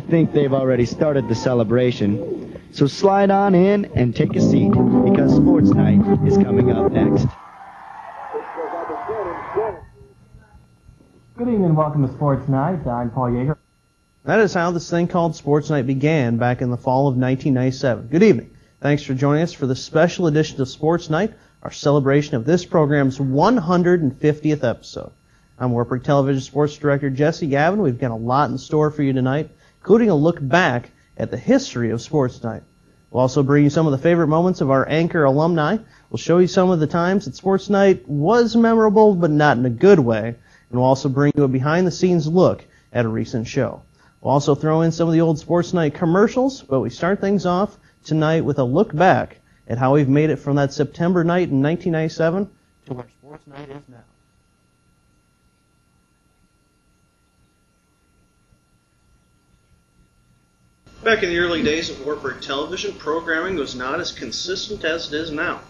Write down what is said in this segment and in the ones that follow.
I think they've already started the celebration. So slide on in and take a seat, because Sports Night is coming up next. Good evening and welcome to Sports Night. I'm Paul Yeager. That is how this thing called Sports Night began back in the fall of 1997. Good evening. Thanks for joining us for this special edition of Sports Night, our celebration of this program's 150th episode. I'm Wartburg Television Sports Director Jesse Gavin. We've got a lot in store for you tonight, including a look back at the history of Sports Night. We'll also bring you some of the favorite moments of our anchor alumni. We'll show you some of the times that Sports Night was memorable, but not in a good way. And we'll also bring you a behind-the-scenes look at a recent show. We'll also throw in some of the old Sports Night commercials, but we start things off tonight with a look back at how we've made it from that September night in 1997 to where Sports Night is now. Back in the early days of Wartburg Television, programming was not as consistent as it is now.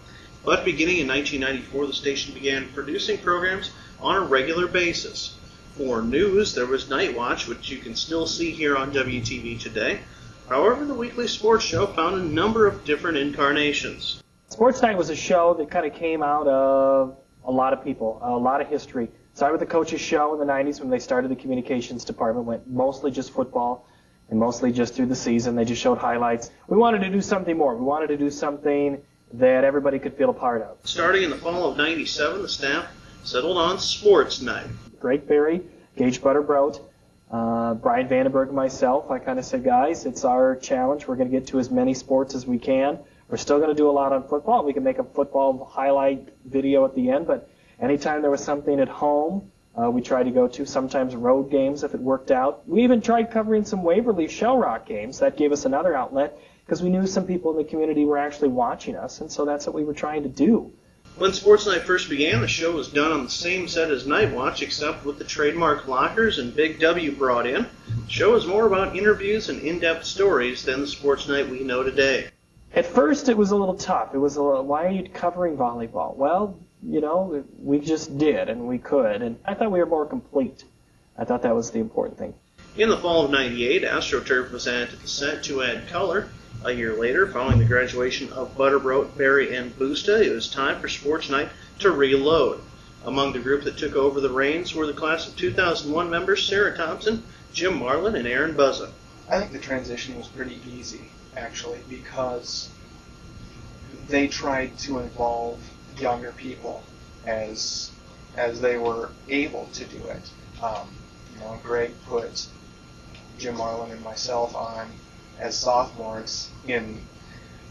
But beginning in 1994, the station began producing programs on a regular basis. For news, there was Night Watch, which you can still see here on WTV today. However, the weekly sports show found a number of different incarnations. Sports Night was a show that kind of came out of a lot of people, a lot of history. Started with the coaches' show in the 90s when they started the communications department, went mostly just football and mostly just through the season. They just showed highlights. We wanted to do something more. We wanted to do something that everybody could feel a part of. Starting in the fall of 97, the staff settled on Sports Night. Greg Berry, Gage Butterbrodt, Brian Vandenberg, and myself, I kind of said, guys, it's our challenge. We're going to get to as many sports as we can. We're still going to do a lot on football. We can make a football highlight video at the end, but anytime there was something at home, we tried to go to, sometimes road games if it worked out. We even tried covering some Waverly Shell Rock games. That gave us another outlet because we knew some people in the community were actually watching us, and so that's what we were trying to do. When Sports Night first began, the show was done on the same set as Night Watch, except with the trademark lockers and Big W brought in. The show was more about interviews and in-depth stories than the Sports Night we know today. At first, it was a little tough. It was a little, why are you covering volleyball? Well, you know, we just did, and we could, and I thought we were more complete. I thought that was the important thing. In the fall of 98, AstroTurf was added to the set to add color. A year later, following the graduation of Butterbrodt, Berry, and Busta, it was time for Sports Night to reload. Among the group that took over the reins were the class of 2001 members Sarah Thompson, Jim Marlin, and Aaron Buzza. I think the transition was pretty easy, actually, because they tried to involve younger people as they were able to do it. Greg put Jim Marlin and myself on as sophomores in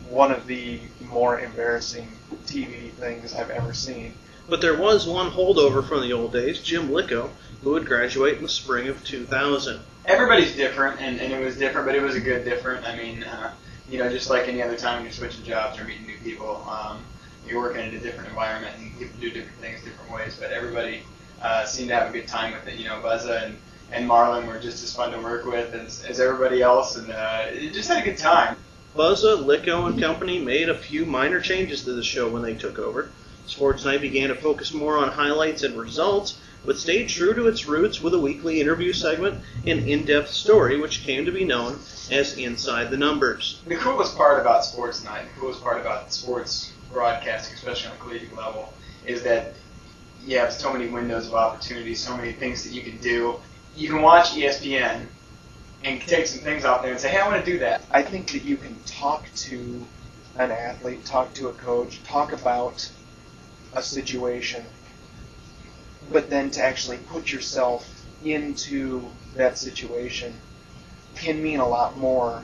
one of the more embarrassing TV things I've ever seen. But there was one holdover from the old days, Jim Licko, who would graduate in the spring of 2000. Everybody's different, and it was different, but it was a good different. I mean, just like any other time you're switching jobs or meeting new people, you're working in a different environment and you do different things different ways, but everybody seemed to have a good time with it. Buzza and Marlon were just as fun to work with as everybody else, and it just had a good time. Buzza, Licko, and company made a few minor changes to the show when they took over. Sports Night began to focus more on highlights and results, but stayed true to its roots with a weekly interview segment and in-depth story, which came to be known as Inside the Numbers. The coolest part about Sports Night, the coolest part about sports broadcasting, especially on the collegiate level, is that you have so many windows of opportunity, so many things that you can do. You can watch ESPN and take some things off there and say, hey, I want to do that. I think that you can talk to an athlete, talk to a coach, talk about a situation, but then to actually put yourself into that situation can mean a lot more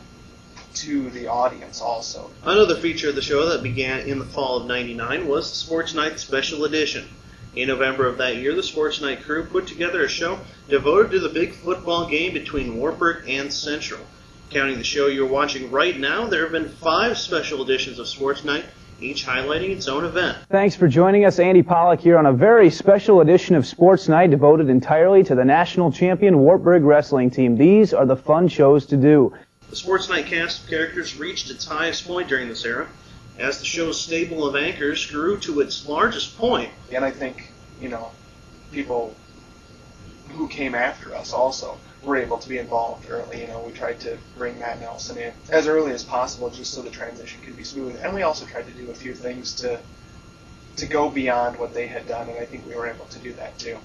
to the audience also. Another feature of the show that began in the fall of 99 was the Sports Night Special Edition. In November of that year, the Sports Night crew put together a show devoted to the big football game between Wartburg and Central. Counting the show you're watching right now, there have been 5 special editions of Sports Night, each highlighting its own event. Thanks for joining us, Andy Pollack, here on a very special edition of Sports Night devoted entirely to the national champion Wartburg wrestling team. These are the fun shows to do. The Sports Night cast of characters reached its highest point during this era, as the show's stable of anchors grew to its largest point. And I think, people who came after us also were able to be involved early. You know, we tried to bring Matt Nelson in as early as possible just so the transition could be smooth. And we also tried to do a few things to go beyond what they had done, and I think we were able to do that too.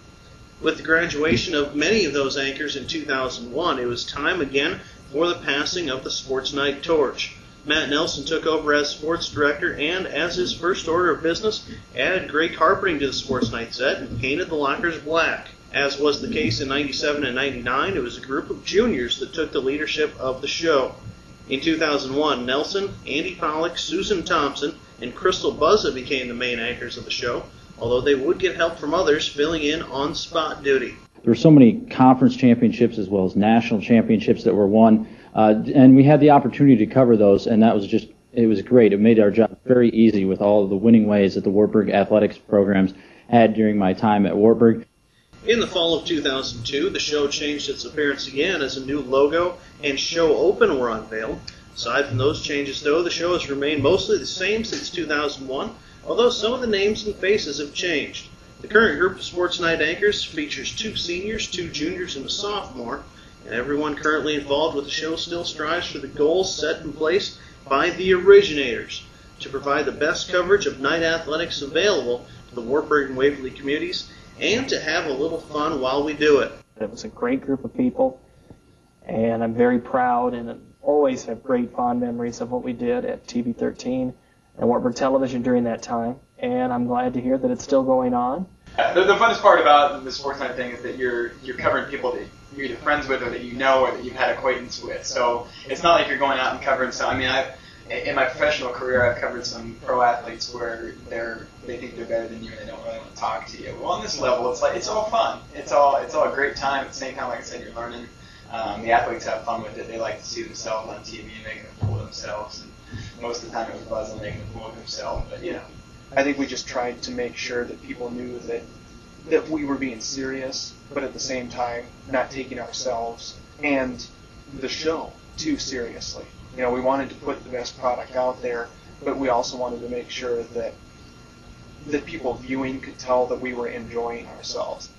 With the graduation of many of those anchors in 2001, it was time again for the passing of the SportsKnight torch. Matt Nelson took over as sports director and, as his first order of business, added gray carpeting to the SportsKnight set and painted the lockers black. As was the case in 97 and 99, it was a group of juniors that took the leadership of the show. In 2001, Nelson, Andy Pollock, Susan Thompson, and Crystal Buzza became the main anchors of the show, although they would get help from others filling in on spot duty. There were so many conference championships as well as national championships that were won, and we had the opportunity to cover those, and that was just, it was great. It made our job very easy with all of the winning ways that the Wartburg athletics programs had during my time at Wartburg. In the fall of 2002, the show changed its appearance again as a new logo and show open were unveiled. Aside from those changes, though, the show has remained mostly the same since 2001, although some of the names and faces have changed. The current group of SportsKnight anchors features 2 seniors, 2 juniors, and a sophomore, and everyone currently involved with the show still strives for the goals set in place by the originators to provide the best coverage of night athletics available to the Wartburg and Waverly communities, and to have a little fun while we do it. It was a great group of people, and I'm very proud and always have great fond memories of what we did at TV13 and Wartburg Television during that time, and I'm glad to hear that it's still going on. The funnest part about the SportsKnight thing is that you're covering people that you're either friends with or that you know or that you've had acquaintance with. So it's not like you're going out and covering some. I mean, in my professional career, I've covered some pro athletes where they think they're better than you and they don't really want to talk to you. Well, on this level, it's like it's all fun. It's all a great time. At the same time, like I said, you're learning. The athletes have fun with it. They like to see themselves on TV and making a fool of themselves. And most of the time, it was Buzz making a fool of himself. But you know, I think we just tried to make sure that people knew that we were being serious, but at the same time not taking ourselves and the show too seriously. You know, we wanted to put the best product out there, but we also wanted to make sure that people viewing could tell that we were enjoying ourselves.